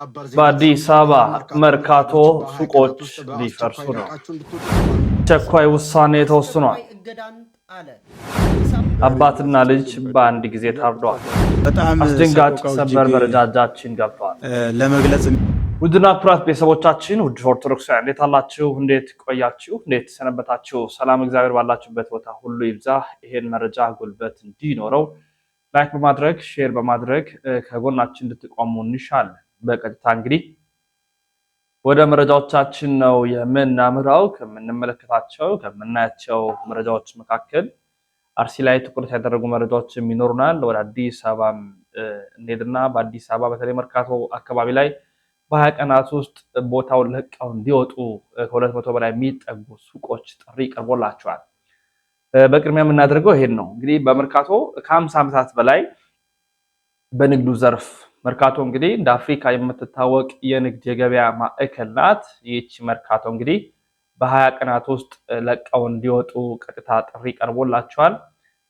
በአዲስ አበባ መርካቶ ሱቆች ሊፈርሱ ነው። አስቸኳይ ውሳኔ ተወስኗል። አባትና ልጅ በአንድ ጊዜ ታርደዋል። አስደንጋጭ ሰበር መረጃችን ገብቷል። ለመግለጽ ውድና ኩራት ቤተሰቦቻችን ውድ ኦርቶዶክሳውያን እንዴት አላችሁ? እንዴት ቆያችሁ? እንዴት ሰነበታችሁ? ሰላም እግዚአብሔር ባላችሁበት ቦታ ሁሉ ይብዛ። ይሄን መረጃ ጉልበት እንዲኖረው ላይክ በማድረግ ሼር በማድረግ ከጎናችን እንድትቆሙ እንሻለን። በቀጥታ እንግዲህ ወደ መረጃዎቻችን ነው የምናምራው። ከምንመለከታቸው ከምናያቸው መረጃዎች መካከል አርሲ ላይ ትኩረት ያደረጉ መረጃዎች ይኖሩናል። ወደ አዲስ አበባ እንሄድና በአዲስ አበባ በተለይ መርካቶ አካባቢ ላይ በ20 ቀናት ውስጥ ቦታውን ለቀው እንዲወጡ ከ200 በላይ የሚጠጉ ሱቆች ጥሪ ቀርቦላቸዋል። በቅድሚያ የምናደርገው ይሄን ነው። እንግዲህ በመርካቶ ከ50 ዓመታት በላይ በንግዱ ዘርፍ መርካቶ እንግዲህ እንደ አፍሪካ የምትታወቅ የንግድ የገበያ ማዕከል ናት። ይህች መርካቶ እንግዲህ በ20 ቀናት ውስጥ ለቀው እንዲወጡ ቀጥታ ጥሪ ቀርቦላቸዋል።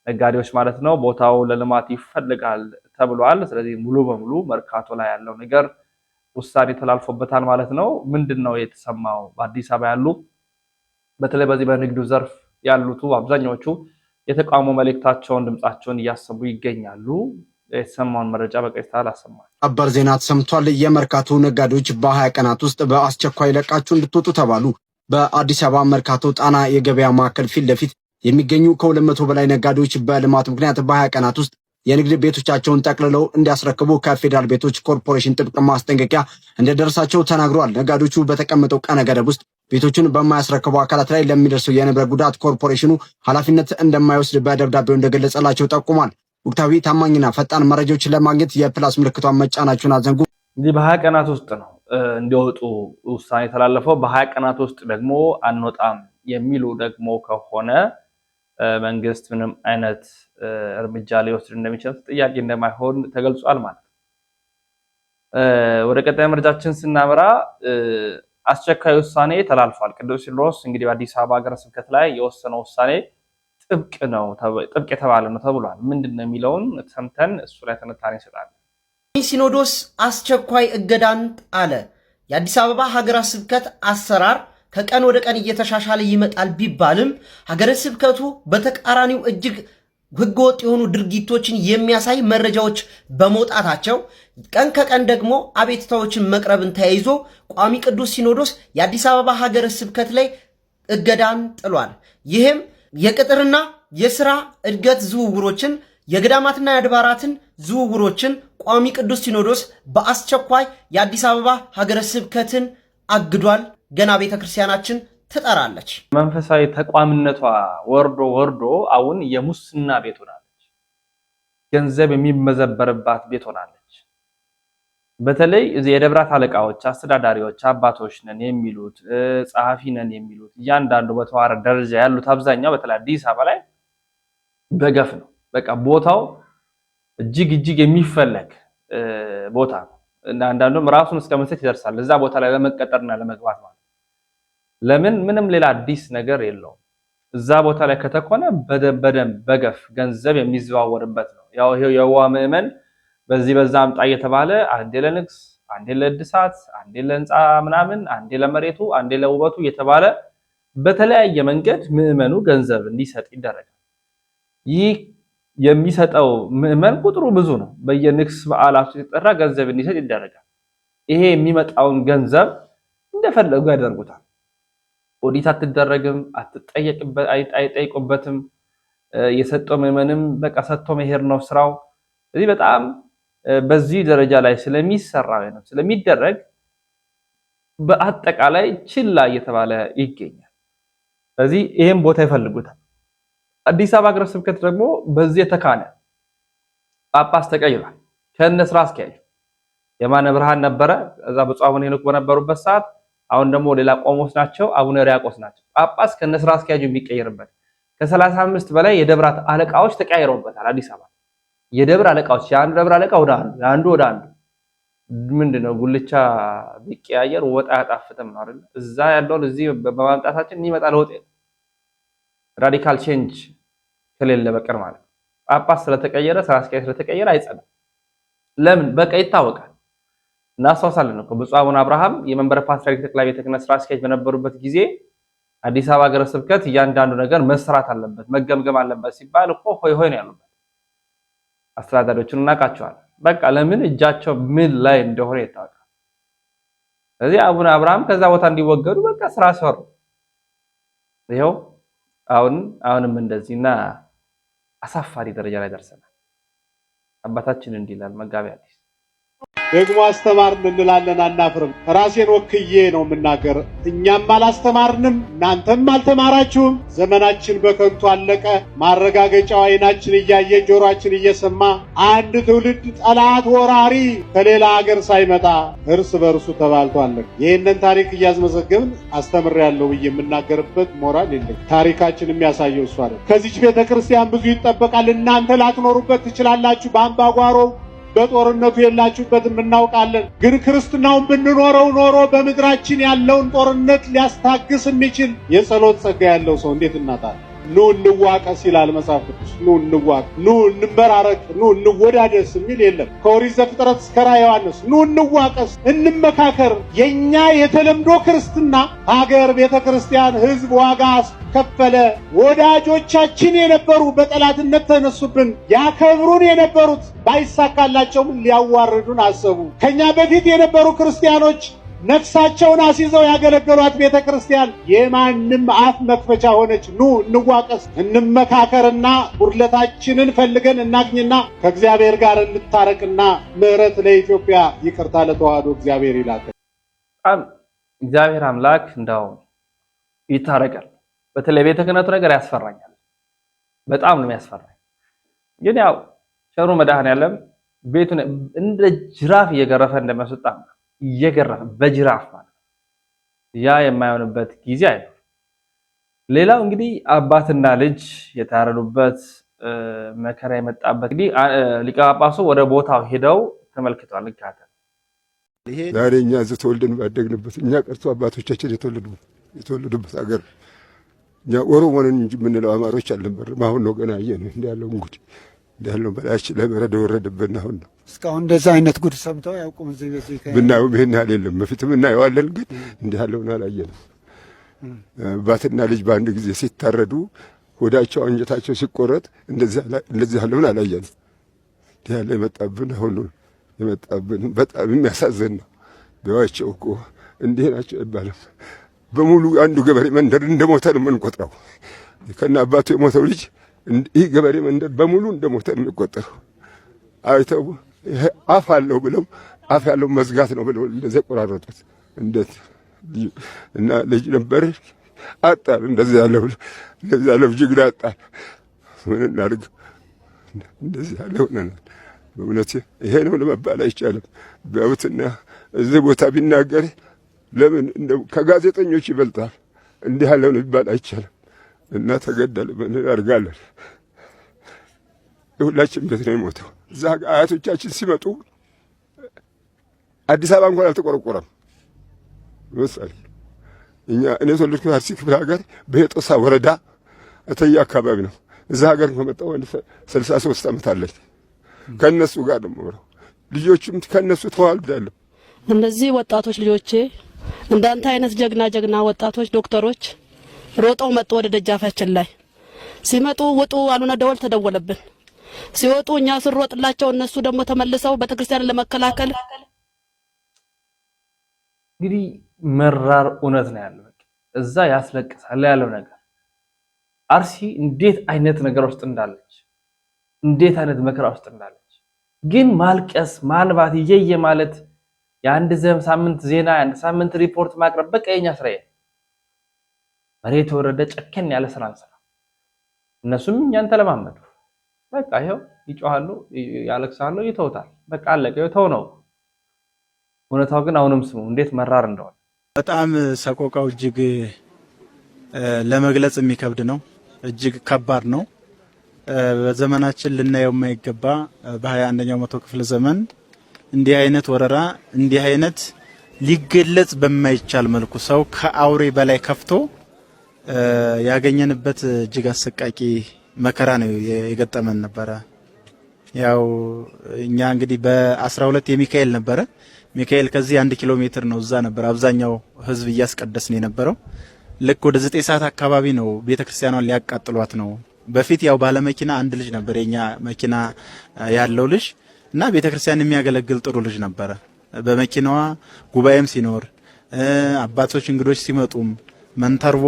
ነጋዴዎች ማለት ነው። ቦታው ለልማት ይፈልጋል ተብሏል። ስለዚህ ሙሉ በሙሉ መርካቶ ላይ ያለው ነገር ውሳኔ ተላልፎበታል ማለት ነው። ምንድነው የተሰማው? በአዲስ አበባ ያሉ በተለይ በዚህ በንግዱ ዘርፍ ያሉት አብዛኛዎቹ የተቃውሞ መልእክታቸውን ድምጻቸውን እያሰሙ ይገኛሉ። የተሰማውን መረጃ በቀጥታ ላሰማል። አበር ዜና ተሰምቷል። የመርካቶ ነጋዴዎች በ20 ቀናት ውስጥ በአስቸኳይ ለቃችሁ እንድትወጡ ተባሉ። በአዲስ አበባ መርካቶ ጣና የገበያ ማዕከል ፊት ለፊት የሚገኙ ከ200 በላይ ነጋዴዎች በልማት ምክንያት በ20 ቀናት ውስጥ የንግድ ቤቶቻቸውን ጠቅልለው እንዲያስረክቡ ከፌዴራል ቤቶች ኮርፖሬሽን ጥብቅ ማስጠንቀቂያ እንደደረሳቸው ተናግረዋል። ነጋዴዎቹ በተቀመጠው ቀነ ገደብ ውስጥ ቤቶችን በማያስረክቡ አካላት ላይ ለሚደርሰው የንብረት ጉዳት ኮርፖሬሽኑ ኃላፊነት እንደማይወስድ በደብዳቤው እንደገለጸላቸው ጠቁሟል። ወቅታዊ ታማኝና ፈጣን መረጃዎችን ለማግኘት የፕላስ ምልክቷን መጫናችሁን አዘንጉ። እንግዲህ በ20 ቀናት ውስጥ ነው እንዲወጡ ውሳኔ የተላለፈው። በ20 ቀናት ውስጥ ደግሞ አንወጣም የሚሉ ደግሞ ከሆነ መንግስት ምንም አይነት እርምጃ ሊወስድ እንደሚችል ጥያቄ እንደማይሆን ተገልጿል ማለት ነው። ወደ ቀጣይ መረጃችን ስናመራ አስቸኳይ ውሳኔ ተላልፏል። ቅዱስ ሲኖዶስ እንግዲህ በአዲስ አበባ ሀገረ ስብከት ላይ የወሰነው ውሳኔ ጥብቅ የተባለ ነው ተብሏል። ምንድነው የሚለውን ሰምተን እሱ ላይ ትንታኔ እንሰጣለን። ሲኖዶስ አስቸኳይ እገዳን ጣለ። የአዲስ አበባ ሀገረ ስብከት አሰራር ከቀን ወደ ቀን እየተሻሻለ ይመጣል ቢባልም ሀገረ ስብከቱ በተቃራኒው እጅግ ህገወጥ የሆኑ ድርጊቶችን የሚያሳይ መረጃዎች በመውጣታቸው ቀን ከቀን ደግሞ አቤቱታዎችን መቅረብን ተያይዞ ቋሚ ቅዱስ ሲኖዶስ የአዲስ አበባ ሀገረ ስብከት ላይ እገዳን ጥሏል። ይህም የቅጥርና የስራ እድገት ዝውውሮችን፣ የገዳማትና የአድባራትን ዝውውሮችን ቋሚ ቅዱስ ሲኖዶስ በአስቸኳይ የአዲስ አበባ ሀገረ ስብከትን አግዷል። ገና ቤተክርስቲያናችን ትጠራለች። መንፈሳዊ ተቋምነቷ ወርዶ አሁን የሙስና ቤት ሆናለች። ገንዘብ የሚመዘበርባት ቤት ሆናለች። በተለይ የደብራት አለቃዎች፣ አስተዳዳሪዎች፣ አባቶች ነን የሚሉት ጸሐፊ ነን የሚሉት እያንዳንዱ በተዋረድ ደረጃ ያሉት አብዛኛው በተለይ አዲስ አበባ ላይ በገፍ ነው። በቃ ቦታው እጅግ የሚፈለግ ቦታ ነው። አንዳንዱም ራሱን እስከ መስጠት ይደርሳል እዛ ቦታ ላይ ለመቀጠርና ለመግባት ማለት። ለምን? ምንም ሌላ አዲስ ነገር የለውም። እዛ ቦታ ላይ ከተኮነ በደንብ በገፍ ገንዘብ የሚዘዋወርበት ነው። ያው ይሄው የዋ ምዕመን በዚህ በዛ አምጣ እየተባለ አንዴ ለንግስ፣ አንዴ ለእድሳት፣ አንዴ ለህንፃ ምናምን፣ አንዴ ለመሬቱ፣ አንዴ ለውበቱ እየተባለ በተለያየ መንገድ ምዕመኑ ገንዘብ እንዲሰጥ ይደረጋል። ይህ የሚሰጠው ምዕመን ቁጥሩ ብዙ ነው። በየንግስ በዓላቱ ሲጠራ ገንዘብ እንዲሰጥ ይደረጋል። ይሄ የሚመጣውን ገንዘብ እንደፈለጉ ያደርጉታል። ኦዲት አትደረግም፣ አይጠይቁበትም። የሰጠው ምዕመንም በቃ ሰጥቶ መሄድ ነው ስራው። ስለዚህ በጣም በዚህ ደረጃ ላይ ስለሚሰራ ነው ስለሚደረግ በአጠቃላይ ችላ እየተባለ ይገኛል። ስለዚህ ይሄን ቦታ ይፈልጉታል። አዲስ አበባ ሀገረ ስብከት ደግሞ በዚህ የተካነ ጳጳስ ተቀይሯል። ከነ ስራ አስኪያጁ የማነ ብርሃን ነበረ እዛ ብፁዕ አቡነ ሄኖክ በነበሩበት ሰዓት፣ አሁን ደግሞ ሌላ ቆሞስ ናቸው፣ አቡነ ሪያቆስ ናቸው። ጳጳስ ከነ ስራ አስኪያጁ የሚቀየርበት ከ35 በላይ የደብራት አለቃዎች ተቀያይረውበታል። አዲስ አበባ የደብር አለቃዎች የአንዱ ደብር አለቃ ወደ አንዱ ወደ አንዱ ምንድነው ጉልቻ ቢቀያየር ወጥ አያጣፍጥም ነው አይደል? እዛ ያለውን እዚህ በማምጣታችን የሚመጣ ለውጥ የለም። ራዲካል ቼንጅ ከሌለ በቀር ማለት ነው። ጳጳስ ስለተቀየረ ስራ አስኪያጅ ስለተቀየረ አይጸናም። ለምን? በቃ ይታወቃል። እናስታውሳለን እኮ ብፁዕ አቡነ አብርሃም የመንበረ ፓትርያርክ ጠቅላይ ቤተ ክህነት ስራ አስኪያጅ በነበሩበት ጊዜ አዲስ አበባ ሀገረ ስብከት እያንዳንዱ ነገር መስራት አለበት መገምገም አለበት ሲባል እኮ ሆይ ሆይ ነው ያሉበት። አስተዳዳሪዎቹን እናውቃቸዋለን። በቃ ለምን እጃቸው ምን ላይ እንደሆነ ይታወቃል። ስለዚህ አቡነ አብርሃም ከዛ ቦታ እንዲወገዱ በቃ ስራ ሰሩ። ይኸው አሁንም እንደዚህና አሳፋሪ ደረጃ ላይ ደርሰናል። አባታችን እንዲህ ይላል መጋቢ አዲስ ደግሞ አስተማርን እንላለን አናፍርም። ራሴን ወክዬ ነው የምናገር። እኛም አላስተማርንም፣ እናንተም አልተማራችሁም። ዘመናችን በከንቱ አለቀ። ማረጋገጫው አይናችን እያየ ጆሮአችን እየሰማ አንድ ትውልድ ጠላት ወራሪ ከሌላ ሀገር ሳይመጣ እርስ በርሱ ተባልቶ አለቀ። ይህንን ታሪክ እያስመዘገብን አስተምሬያለሁ ብዬ የምናገርበት ሞራል የለም። ታሪካችን የሚያሳየው እሷ ነው። ከዚች ቤተክርስቲያን ብዙ ይጠበቃል። እናንተ ላትኖሩበት ትችላላችሁ። በአምባጓሮ በጦርነቱ የላችሁበትም እናውቃለን። ግን ክርስትናውን ብንኖረው ኖሮ በምድራችን ያለውን ጦርነት ሊያስታግስ የሚችል የጸሎት ጸጋ ያለው ሰው እንዴት እናጣለን? ኑ እንዋቀስ ይላል መጽሐፍ ቅዱስ። ኑ እንዋቀስ፣ ኑ እንበራረቅ፣ ኑ እንወዳደስ የሚል የለም። ከኦሪት ዘፍጥረት እስከ ራዕየ ዮሐንስ ኑ እንዋቀስ፣ እንመካከር። የኛ የተለምዶ ክርስትና ሀገር፣ ቤተክርስቲያን፣ ህዝብ ዋጋ ከፈለ። ወዳጆቻችን የነበሩ በጠላትነት ተነሱብን። ያከብሩን የነበሩት ባይሳካላቸውም ሊያዋርዱን አሰቡ። ከኛ በፊት የነበሩ ክርስቲያኖች ነፍሳቸውን አስይዘው ያገለገሏት ቤተክርስቲያን የማንም አፍ መክፈቻ ሆነች። ኑ እንዋቀስ፣ እንመካከርና ጉድለታችንን ፈልገን እናግኝና ከእግዚአብሔር ጋር እንታረቅና ምሕረት ለኢትዮጵያ ይቅርታ ለተዋህዶ እግዚአብሔር ይላል። እግዚአብሔር አምላክ እንዳው ይታረቃል። በተለይ ቤተ ክህነቱ ነገር ያስፈራኛል። በጣም ነው የሚያስፈራኝ። ግን ያው ቸሩ መድኃኔዓለም ቤቱን እንደ ጅራፍ እየገረፈ እንደሚያስወጣ እየገረፈ በጅራፍ ማለት ያ የማይሆንበት ጊዜ አይኖር። ሌላው እንግዲህ አባትና ልጅ የታረዱበት መከራ የመጣበት እንግዲህ ሊቀ ጳጳሱ ወደ ቦታው ሄደው ተመልክተዋል። ልካተ ዛሬ እኛ እዚህ ተወልደን ባደግንበት እኛ ቀርቶ አባቶቻችን የተወለዱበት ሀገር እኛ ኦሮሞ ነን እንጂ የምንለው አማሮች አልነበርም። አሁን ነው ገና አየን እንዲያለው እንግዲህ እንዲያለው በላያችን ላይ በረዶ ወረደብን። አሁን ነው እስካሁን እንደዛ አይነት ጉድ ሰምተው ያውቁም። እዚህ በዚህ ብናየው ይሄን ያህል የለም። በፊትም እናየዋለን፣ ግን እንዲያለውን አላየንም። አባትና ልጅ በአንድ ጊዜ ሲታረዱ ሆዳቸው አንጀታቸው ሲቆረጥ እንደዚህ ያለውን አላየንም። እንዲያለ የመጣብን አሁን ነው የመጣብን። በጣም የሚያሳዝን ነው። ቢዋቸው እኮ እንዲህ ናቸው አይባልም። በሙሉ አንዱ ገበሬ መንደር እንደሞተ ነው የምንቆጥረው። ከና አባቱ የሞተው ልጅ ይህ ገበሬ መንደር በሙሉ እንደሞተ ነው የሚቆጠረው። አይተው ይሄ አፍ አለው ብለው አፍ ያለው መዝጋት ነው ብለው እንደዚህ ቆራረጡት። እንዴት እና ልጅ ነበር አጣል እንደዚህ ያለው ጅግና አጣል። ምን እናድርግ? እንደዚህ ያለው ነን። በእውነት ይሄ ነው ለመባል አይቻልም። ቢያውትና እዚህ ቦታ ቢናገር ለምን ከጋዜጠኞች ይበልጣል። እንዲህ ያለው ሊባል አይቻልም። እና ተገደለ ምን ያርጋለን? ሁላችን ቤት ነው የሞተው። እዛ አያቶቻችን ሲመጡ አዲስ አበባ እንኳን አልተቆረቆረም። ወሰል እኔ ተወለድኩት አርሲ ክፍለ ሀገር በየጦሳ ወረዳ እተያ አካባቢ ነው። እዛ ሀገር ከመጣሁ 63 ዓመት አለኝ። ከነሱ ጋር ደግሞ ልጆችም ከነሱ ተዋልዳለሁ። እነዚህ ወጣቶች ልጆቼ እንዳንተ አይነት ጀግና ወጣቶች ዶክተሮች ሮጠው መጡ። ወደ ደጃፋችን ላይ ሲመጡ ውጡ አሉና ደወል ተደወለብን። ሲወጡ እኛ ስንሮጥላቸው እነሱ ደግሞ ተመልሰው ቤተክርስቲያን ለመከላከል እንግዲህ መራር እውነት ነው ያለው። እዛ ያስለቅሳል ያለው ነገር አርሲ እንዴት አይነት ነገር ውስጥ እንዳለች፣ እንዴት አይነት መከራ ውስጥ እንዳለች ግን ማልቀስ ማንባት ይየየ ማለት የአንድ ሳምንት ዜና የአንድ ሳምንት ሪፖርት ማቅረብ በቃ የኛ ስራዬ። መሬት ወረደ ጨከን ያለ ስራ እንሰራ። እነሱም እኛን ተለማመዱ። በቃ ይሄው ይጮሃሉ፣ ያለቅሳሉ፣ ይተውታል። በቃ አለቀ። ይተው ነው። እውነታው ግን አሁንም ስሙ እንዴት መራር እንደሆነ። በጣም ሰቆቃው እጅግ ለመግለጽ የሚከብድ ነው። እጅግ ከባድ ነው። በዘመናችን ልናየው የማይገባ በ21ኛው መቶ ክፍለ ዘመን እንዲህ አይነት ወረራ እንዲህ አይነት ሊገለጽ በማይቻል መልኩ ሰው ከአውሬ በላይ ከፍቶ ያገኘንበት እጅግ አሰቃቂ መከራ ነው የገጠመን ነበረ። ያው እኛ እንግዲህ በ12 የሚካኤል ነበረ። ሚካኤል ከዚህ 1 ኪሎ ሜትር ነው። እዛ ነበር አብዛኛው ህዝብ እያስቀደስን የነበረው። ልክ ወደ 9 ሰዓት አካባቢ ነው ቤተክርስቲያኗን ሊያቃጥሏት ነው። በፊት ያው ባለመኪና አንድ ልጅ ነበር የኛ መኪና ያለው ልጅ እና ቤተክርስቲያን የሚያገለግል ጥሩ ልጅ ነበረ። በመኪናዋ ጉባኤም ሲኖር አባቶች እንግዶች ሲመጡም መንተርቦ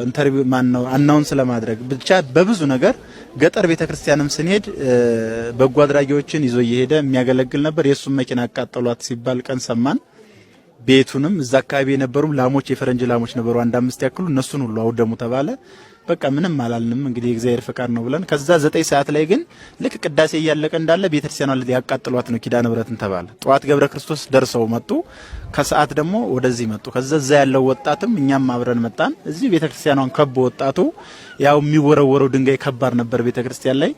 ኢንተርቪው ማነው አናውንስ ለማድረግ ብቻ በብዙ ነገር ገጠር ቤተክርስቲያንም ስንሄድ በጎ አድራጊዎችን ይዞ እየሄደ የሚያገለግል ነበር። የሱም መኪና አቃጠሏት ሲባል ቀን ሰማን። ቤቱንም እዛ አካባቢ የነበሩ ላሞች የፈረንጅ ላሞች ነበሩ 1-5 ያክሉ እነሱን ሁሉ አውደሙ ተባለ። በቃ ምንም አላልንም እንግዲህ እግዚአብሔር ፍቃድ ነው ብለን ከዛ 9 ሰዓት ላይ ግን ልክ ቅዳሴ እያለቀ እንዳለ ቤተክርስቲያኗን ያቃጥሏት ነው ኪዳነ ምሕረትን ተባለ። ጠዋት ገብረ ክርስቶስ ደርሰው መጡ። ከሰዓት ደግሞ ወደዚህ መጡ። ከዛ እዛ ያለው ወጣትም እኛም አብረን መጣን። እዚህ ቤተክርስቲያኗን ከቦ ወጣቱ ያው የሚወረወረው ድንጋይ ከባድ ነበር ቤተክርስቲያን ላይ።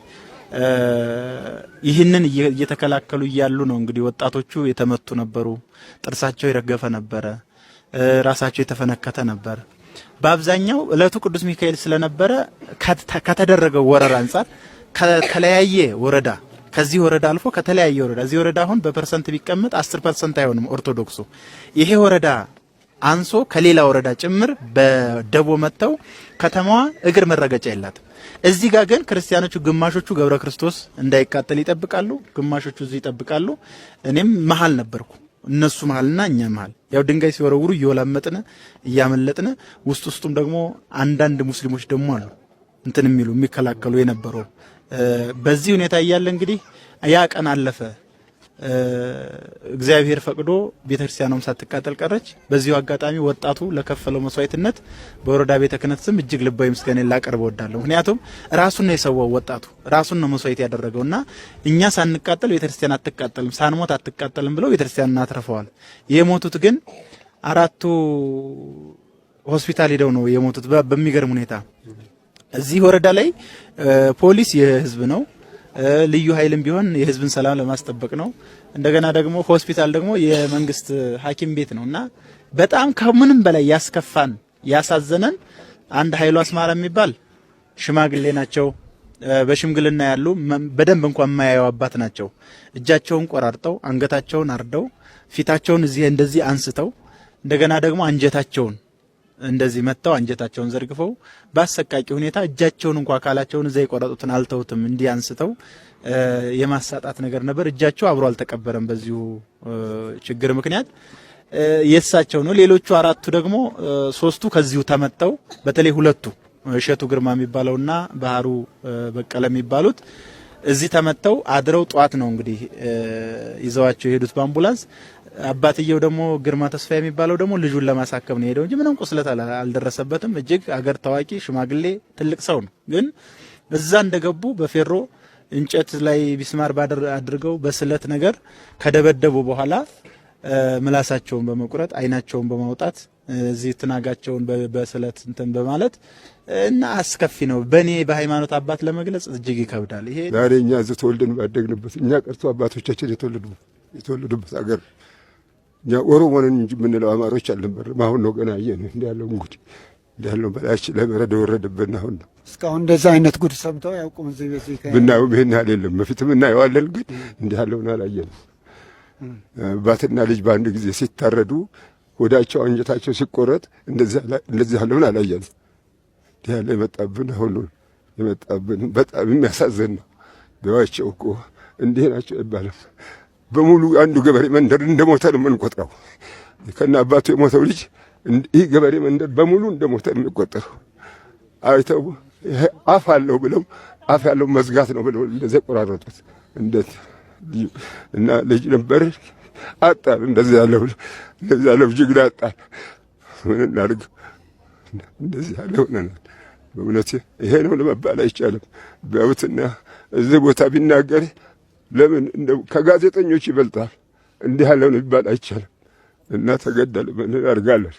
ይህንን እየተከላከሉ እያሉ ነው እንግዲህ ወጣቶቹ የተመቱ ነበሩ። ጥርሳቸው የረገፈ ነበረ። ራሳቸው የተፈነከተ ነበር። በአብዛኛው እለቱ ቅዱስ ሚካኤል ስለነበረ ከተደረገው ወረራ አንፃር ከተለያየ ወረዳ ከዚህ ወረዳ አልፎ ከተለያየ ወረዳ እዚህ ወረዳ አሁን በፐርሰንት ቢቀመጥ 10% አይሆንም ኦርቶዶክሱ። ይሄ ወረዳ አንሶ ከሌላ ወረዳ ጭምር በደቦ መተው ከተማዋ እግር መረገጫ የላትም። እዚህ ጋር ግን ክርስቲያኖቹ ግማሾቹ ገብረ ክርስቶስ እንዳይቃጠል ይጠብቃሉ፣ ግማሾቹ እዚህ ይጠብቃሉ። እኔም መሃል ነበርኩ እነሱ መሃልና እኛ መሃል ያው ድንጋይ ሲወረውሩ እየወላመጥነ እያመለጥነ ውስጡም ደግሞ አንዳንድ ሙስሊሞች ደግሞ አሉ እንትን የሚሉ የሚከላከሉ የነበረው። በዚህ ሁኔታ እያለ እንግዲህ ያ ቀን አለፈ። እግዚአብሔር ፈቅዶ ቤተክርስቲያኗም ሳትቃጠል ቀረች። በዚሁ አጋጣሚ ወጣቱ ለከፈለው መስዋዕትነት በወረዳ ቤተ ክህነት ስም እጅግ ልባዊ ምስጋናን ላቀርብ እወዳለሁ። ምክንያቱም ራሱን ነው የሰዋው ወጣቱ ራሱን ነው መስዋዕት ያደረገውና እኛ ሳንቃጠል ቤተክርስቲያን አትቃጠልም፣ ሳንሞት አትቃጠልም ብለው ቤተክርስቲያንን አትርፈዋል። የሞቱት ግን 4ቱ ሆስፒታል ሄደው ነው የሞቱት። በሚገርም ሁኔታ እዚህ ወረዳ ላይ ፖሊስ የህዝብ ነው፣ ልዩ ኃይልም ቢሆን የህዝብን ሰላም ለማስጠበቅ ነው። እንደገና ደግሞ ሆስፒታል ደግሞ የመንግስት ሐኪም ቤት ነውና በጣም ከምንም በላይ ያስከፋን ያሳዘነን አንድ ኃይሉ አስማራ የሚባል ሽማግሌ ናቸው። በሽምግልና ያሉ በደንብ እንኳን የማያዩ አባት ናቸው። እጃቸውን ቆራርጠው አንገታቸውን አርደው ፊታቸውን እዚህ እንደዚህ አንስተው እንደገና ደግሞ አንጀታቸውን እንደዚህ መተው አንጀታቸውን ዘርግፈው በአሰቃቂ ሁኔታ እጃቸውን እንኳን አካላቸውን እዛ የቆረጡትን አልተውትም እንዲህ አንስተው የማሳጣት ነገር ነበር። እጃቸው አብሮ አልተቀበረም በዚሁ ችግር ምክንያት የሳቸው ነው። ሌሎቹ 4ቱ ደግሞ 3ቱ ከዚሁ ተመተው በተለይ 2ቱ እሸቱ ግርማ የሚባለውና ባህሩ በቀለ የሚባሉት እዚህ ተመተው አድረው ጧት ነው እንግዲህ ይዘዋቸው የሄዱት በአምቡላንስ። አባትየው ደግሞ ግርማ ተስፋ የሚባለው ደግሞ ልጁን ለማሳከም ነው ሄደው እንጂ ምንም ቁስለት አልደረሰበትም። እጅግ አገር ታዋቂ ሽማግሌ ትልቅ ሰው ነው። ግን እዛ እንደገቡ በፌሮ እንጨት ላይ ቢስማር አድርገው በስለት ነገር ከደበደቡ በኋላ ምላሳቸውን በመቁረጥ አይናቸውን በማውጣት እዚህ ትናጋቸውን በስለት እንትን በማለት እና አስከፊ ነው። በኔ በሃይማኖት አባት ለመግለጽ እጅግ ይከብዳል። ይሄ ዛሬ እኛ እዚህ ተወልደን ባደግንበት እኛ ቀርቶ አባቶቻችን የተወለዱበት አገር እኛ ኦሮሞንን እንጂ የምንለው አማሮች አልነበረም። አሁን ነው ገና አየን እንዳለው እንግዲህ እንዳለው በላያችን ላይ በረዶ ወረደብን። አሁን ነው እስካሁን እንደዛ አይነት ጉድ ሰምተው ያውቁም። እዚህ በዚህ ብናየው ይሄን ያህል የለም። በፊትም እናየዋለን፣ ግን እንዲህ ያለውን አላየንም። አባትና ልጅ በአንድ ጊዜ ሲታረዱ ወዳቸው አንጀታቸው ሲቆረጥ እንደዚህ ያለውን አላየንም። እንዲህ ያለ የመጣብን አሁን ነው የመጣብን። በጣም የሚያሳዝን ነው። ቢዋቸው እኮ እንዲህ ናቸው አይባልም። በሙሉ አንዱ ገበሬ መንደር እንደሞተ ነው የምንቆጥረው። ከና አባቱ የሞተው ልጅ ይህ ገበሬ መንደር በሙሉ እንደሞተ ነው የሚቆጠረው። አይተው አፍ አለው ብለው አፍ ያለው መዝጋት ነው ብለው እንደዚህ ቆራረጡት። እንዴት እና ልጅ ነበር አጣል እንደዚህ ያለው ጅግና አጣል። ምን እናድርግ? እንደዚህ ያለው ነን። በእውነት ይሄ ነው ለመባል አይቻልም። ቢያውትና እዚህ ቦታ ቢናገር ለምን እንደው ከጋዜጠኞች ይበልጣል። እንዲህ ያለው ሊባል አይቻልም። እና ተገደለ ምን እናደርጋለን?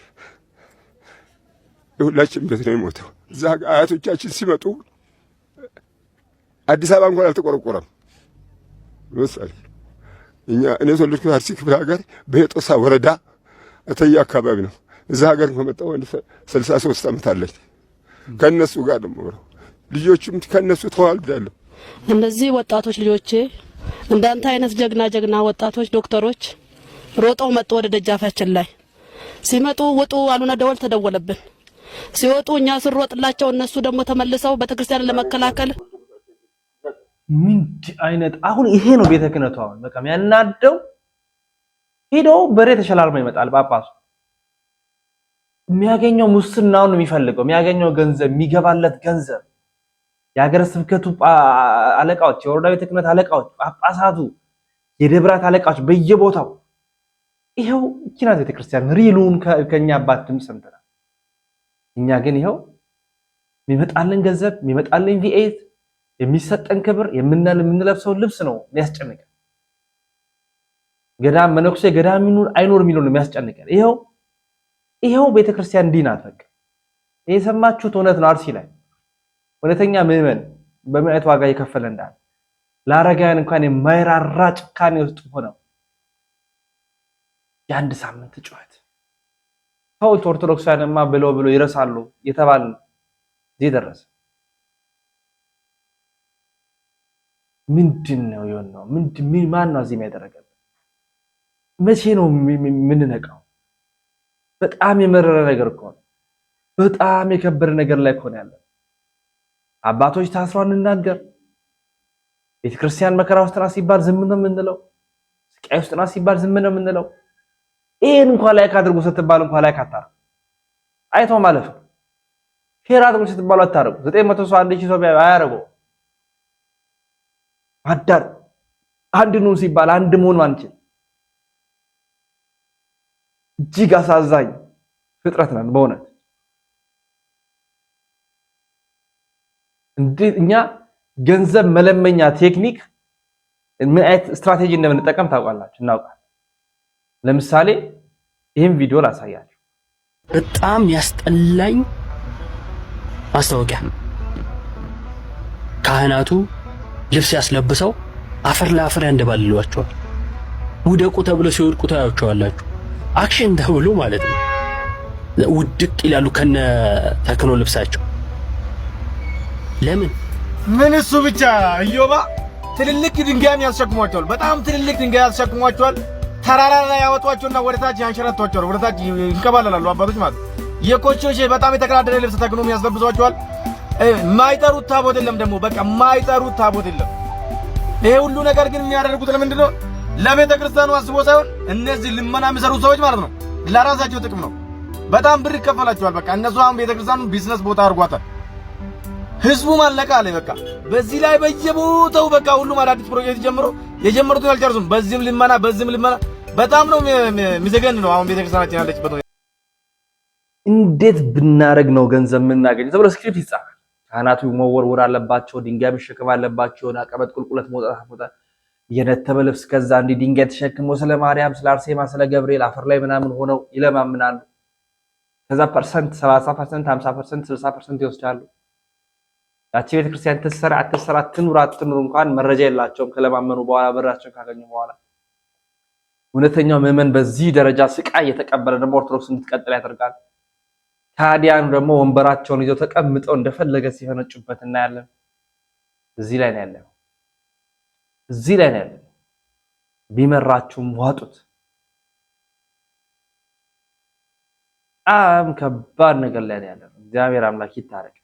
ሁላችን ቤት ነው የሞተው። እዛ አያቶቻችን ሲመጡ አዲስ አበባ እንኳን አልተቆረቆረም። ምሳሌ እኛ እኔ ተወለድኩት አርሲ ክፍለ ሀገር በየጦሳ ወረዳ እተያ አካባቢ ነው። እዛ ሀገር ከመጣሁ 63 ዓመት አለኝ። ከነሱ ጋር ደግሞ ልጆቹም ከነሱ ተዋልዳለሁ። እነዚህ ወጣቶች ልጆቼ እንዳንተ አይነት ጀግና ወጣቶች ዶክተሮች ሮጠው መጡ ወደ ደጃፋችን ላይ ሲመጡ ውጡ አሉና ደወል ተደወለብን። ሲወጡ እኛ ስንሮጥላቸው እነሱ ደግሞ ተመልሰው ቤተክርስቲያን ለመከላከል ምን አይነት አሁን ይሄ ነው ቤተ ክህነቱ። አሁን በቃ የሚያናደው ሄዶ በሬ ተሸላልሞ ይመጣል ጳጳሱ። የሚያገኘው ሙስናውን የሚፈልገው የሚያገኘው ገንዘብ የሚገባለት ገንዘብ የሀገረ ስብከቱ አለቃዎች፣ የወረዳ ቤተ ክህነት አለቃዎች፣ ጳጳሳቱ፣ የደብራት አለቃዎች በየቦታው ይሄው ኪናት ቤተክርስቲያን ሪሉን ከኛ አባት ድምፅ ሰምተናል። እኛ ግን ይሄው የሚመጣልን ገንዘብ የሚመጣልን ቪኤት የሚሰጠን ክብር የምንለብሰው ልብስ ነው የሚያስጨንቀን። ገዳም መነኩሴ ገዳም አይኖር የሚለው ነው የሚያስጨንቀን። ይሄው ቤተክርስቲያን ዲናት በቃ የሰማችሁት እውነት ነው። አርሲ ላይ እውነተኛ ምዕመን በምን አይነት ዋጋ እየከፈለ እንዳለ ለአረጋውያን እንኳን የማይራራ ጭካኔ ውስጥ ሆነው የአንድ ሳምንት ጩኸት ሰዎች ኦርቶዶክሳውያንማ ብሎ ይረሳሉ የተባለ እዚህ ደረሰ። ምንድነው የሆነው? ማን ነው እዚህ የሚያደርገው? መቼ ነው የምንነቃው? በጣም የመረረ ነገር እኮ ነው። በጣም የከበረ ነገር ላይ እኮ ነው ያለው። አባቶች ታስረው እንናገር፣ ቤተክርስቲያን መከራ ውስጥ ናት ሲባል ዝም ነው የምንለው፣ ስቃይ ውስጥ ናት ሲባል ዝም ነው የምንለው። ይሄን እንኳን ላይ ካድርጉ ስትባል እንኳን ላይ ካታረጉ አይቶ ማለፍ ነው። ሼር አድርጉ ስትባሉ አታረጉ። 900 ሰው 1000 ሰው አያረጉ። አዳር አንድ ነው ሲባል አንድ መሆን አንችል። እጅግ አሳዛኝ ፍጥረት ነን በእውነት። እኛ ገንዘብ መለመኛ ቴክኒክ ምን አይነት ስትራቴጂ እንደምንጠቀም ታውቃላችሁ፣ እናውቃለን። ለምሳሌ ይሄን ቪዲዮ ላሳያችሁ። በጣም ያስጠላኝ ማስታወቂያ ካህናቱ ልብስ ያስለብሰው አፈር ለአፈር ያንደባልሏቸዋል። ውደቁ ተብሎ ሲወድቁ ታያቸዋላችሁ። አክሽን ተብሎ ማለት ነው። ውድቅ ይላሉ ከነ ተክኖ ልብሳቸው። ለምን ምን እሱ ብቻ እዮባ ትልልቅ ድንጋይ ያስሸክሟቸዋል። በጣም ትልልቅ ድንጋይ ያስሸክሟቸዋል። ተራራ ላይ ያወጧቸውና ወደታች ያንሸራቷቸዋል። ወደታች ይንከባለላሉ አባቶች ማለት የኮቾች በጣም የተቀዳደረ ልብስ ተክኖ ያስለብሷቸዋል። ማይጠሩት ታቦት የለም ደግሞ በቃ ማይጠሩት ታቦት የለም። ይሄ ሁሉ ነገር ግን የሚያደርጉት ለምንድን ነው? ለቤተ ክርስቲያኑ አስቦ ሳይሆን እነዚህ ልመና የሚሰሩ ሰዎች ማለት ነው ለራሳቸው ጥቅም ነው። በጣም ብር ይከፈላቸዋል። በቃ እነሱ አሁን ቤተ ክርስቲያኑ ቢዝነስ ቦታ አድርጓታል። ህዝቡ ማለቃ አለ በቃ። በዚህ ላይ በየቦታው በቃ ሁሉም አዳዲስ ፕሮጀክት ጀምሮ የጀመሩትን አልጨርሱም። በዚህም ልመና በጣም ነው የሚዘገን ነው አሁን ቤተ ክርስቲያናችን ያለችበት። እንዴት ብናረግ ነው ገንዘብ የምናገኘው ተብሎ ስክሪፕት ይጻፋል። ካህናቱ መወርወር አለባቸው፣ ድንጋይ መሸከም አለባቸው፣ አቀበት ቁልቁለት መውጣት የነተበ ልብስ ከዛ እንዲ ድንጋይ ተሸክሞ ስለ ማርያም፣ ስለ አርሴማ፣ ስለ ገብርኤል አፈር ላይ ምናምን ሆነው ይለማምናሉ። ከዛ ፐርሰንት 70%፣ 50%፣ 60% ይወስዳሉ። ያቺ ቤተክርስቲያን አትሰራ ትኑር እንኳን መረጃ የላቸውም። ከለማመኑ በኋላ በራቸውን ካገኙ በኋላ እውነተኛው ምዕመን በዚህ ደረጃ ስቃይ የተቀበለ ደግሞ ኦርቶዶክስ እንድትቀጥል ያደርጋል። ታዲያኑ ደግሞ ወንበራቸውን ይዘው ተቀምጠው እንደፈለገ ሲፈነጩበት እናያለን። እዚህ ላይ ነው ያለው። ቢመራችሁም ዋጡት። በጣም ከባድ ነገር ላይ ነው ያለው። እግዚአብሔር አምላክ ይታረቅ።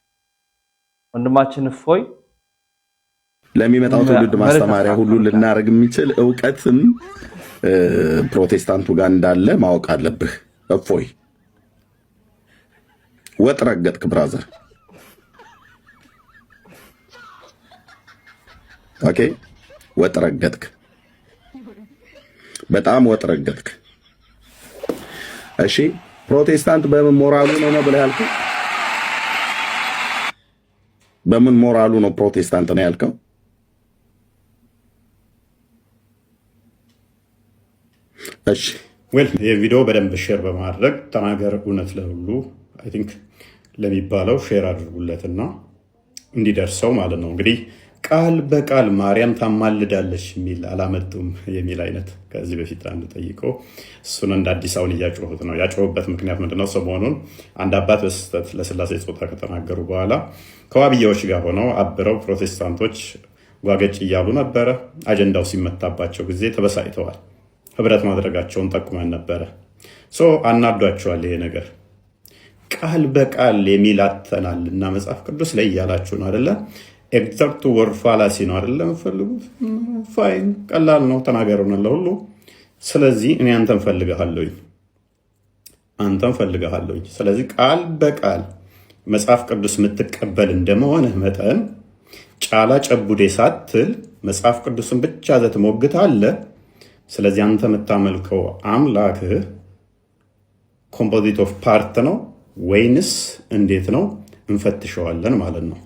ወንድማችን እፎይ ለሚመጣው ትውልድ ማስተማሪያ ሁሉ ልናረግ የሚችል ዕውቀትም ፕሮቴስታንቱ ጋር እንዳለ ማወቅ አለብህ። እፎይ ወጥ ረገጥክ ብራዘር። ኦኬ ወጥ ረገጥክ፣ በጣም ወጥ ረገጥክ። እሺ ፕሮቴስታንት በምን ሞራሉ ነው ብለህ ያልከው? በምን ሞራሉ ነው ፕሮቴስታንት ነው ያልከው? እሺ ይህ ቪዲዮ በደንብ ሼር በማድረግ ተናገር እውነት ለሁሉ አይ ቲንክ ለሚባለው ሼር አድርጉለትና እንዲደርሰው ማለት ነው። እንግዲህ ቃል በቃል ማርያም ታማልዳለች የሚል አላመጡም የሚል አይነት ከዚህ በፊት አንድ ጠይቀው እሱን እንደ አዲስ አሁን እያጮሁት ነው። ያጮሁበት ምክንያት ምንድነው? ሰሞኑን አንድ አባት በስህተት ለስላሴ ጾታ ከተናገሩ በኋላ ከዋብያዎች ጋር ሆነው አብረው ፕሮቴስታንቶች ጓገጭ እያሉ ነበረ። አጀንዳው ሲመታባቸው ጊዜ ተበሳይተዋል። ህብረት ማድረጋቸውን ጠቁመን ነበረ። አናዷቸዋል ይሄ ነገር። ቃል በቃል የሚላተናል እና መጽሐፍ ቅዱስ ላይ እያላችሁ ነው አይደለ? ኤግዛክቱ ወርድ ፋላሲ ነው አይደለ? የምፈልጉት ፋይን፣ ቀላል ነው፣ ተናገሩን ለሁሉ። ስለዚህ እኔ አንተን ፈልግሃለሁኝ። ስለዚህ ቃል በቃል መጽሐፍ ቅዱስ የምትቀበል እንደመሆንህ መጠን ጫላ ጨቡዴ ሳትል መጽሐፍ ቅዱስን ብቻ ትሞግታለህ። ስለዚህ አንተ የምታመልከው አምላክህ ኮምፖዚት ኦፍ ፓርት ነው ወይንስ እንዴት ነው? እንፈትሸዋለን ማለት ነው።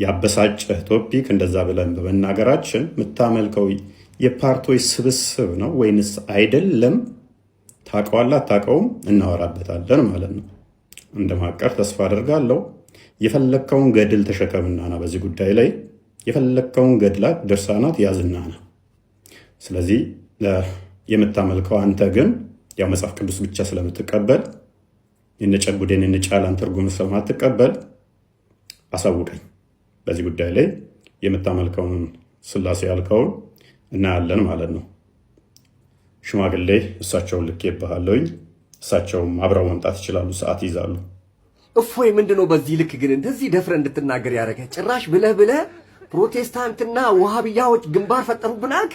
ያበሳጨህ ቶፒክ እንደዛ ብለን በመናገራችን የምታመልከው የፓርቶች ስብስብ ነው ወይንስ አይደለም? ታውቀዋለህ አታውቀውም? እናወራበታለን ማለት ነው። እንደማቀር ተስፋ አደርጋለሁ። የፈለከውን ገድል ተሸከምና ና በዚህ ጉዳይ ላይ የፈለከውን ገድላት ድርሳናት ያዝና ና። ስለዚህ የምታመልከው አንተ ግን ያው መጽሐፍ ቅዱስ ብቻ ስለምትቀበል የነጨቡዴን የነጫላን ትርጉም ስለማትቀበል አሳውቀኝ። በዚህ ጉዳይ ላይ የምታመልከውን ስላሴ ያልከውን እናያለን ማለት ነው። ሽማግሌ እሳቸውን ልኬብሃለሁኝ። እሳቸውም አብረው መምጣት ይችላሉ፣ ሰዓት ይዛሉ። እፎይ ምንድነው በዚህ ልክ ግን እንደዚህ ደፍረ እንድትናገር ያደረገ? ጭራሽ ብለህ ፕሮቴስታንትና ወሃቢያዎች ግንባር ፈጠሩብን አልክ።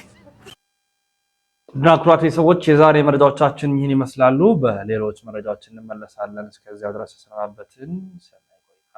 ኩራት ሰዎች የዛሬ መረጃዎቻችን ይህን ይመስላሉ። በሌሎች መረጃዎች እንመለሳለን። እስከዚያው ድረስ ሰናበትን። ሰናይ ቆይታ።